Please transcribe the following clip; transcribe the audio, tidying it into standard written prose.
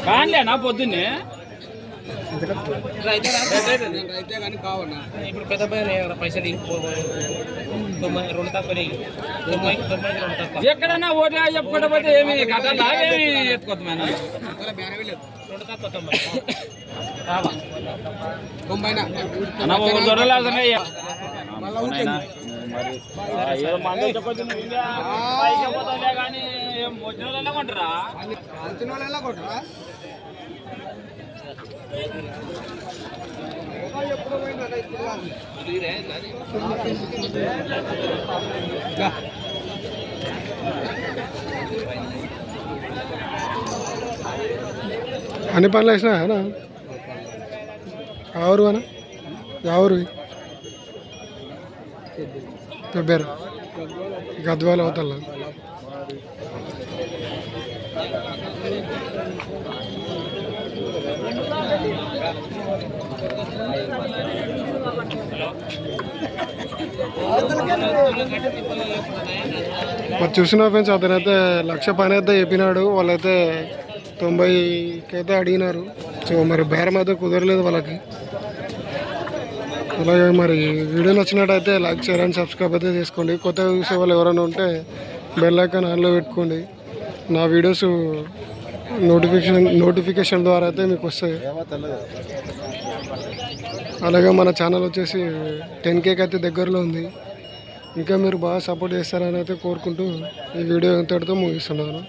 కానిలేనా పొద్దున్నే ఇప్పుడు పెద్ద పైసలు ఎక్కడన్నా ఓటు చెప్పుకోకపోతే ఏమి కట్టాలా ఏమి ఎత్తుకోద్దు మనం ఏదో మంది చెప్పొచ్చు కానీ వచ్చిన వాళ్ళ కొంటారా అన్ని పనులు వేసినా ఎవరు అన్న ఎవరు పేరు గద్వాలు అవుతా మరి చూసిన ఫ్రెండ్స్ అతనైతే 1,00,000 పని అయితే చెప్పినాడు. వాళ్ళైతే 90కి అయితే అడిగినారు. సో మరి బేరం అయితే కుదరలేదు వాళ్ళకి. అలాగే మరి వీడియో నచ్చినట్టయితే లైక్ షేర్ అండ్ సబ్స్క్రైబ్ అయితే చేసుకోండి. కొత్తగా చూసే వాళ్ళు ఎవరైనా ఉంటే బెల్ ఐకాన్ ఆన్లో పెట్టుకోండి. నా వీడియోస్ నోటిఫికేషన్ ద్వారా అయితే మీకు వస్తాయి. అలాగే మన ఛానల్ వచ్చేసి 10K అయితే దగ్గరలో ఉంది. ఇంకా మీరు బాగా సపోర్ట్ చేస్తారని అయితే కోరుకుంటూ ఈ వీడియో ఇంతటితో ముగిస్తున్నాను.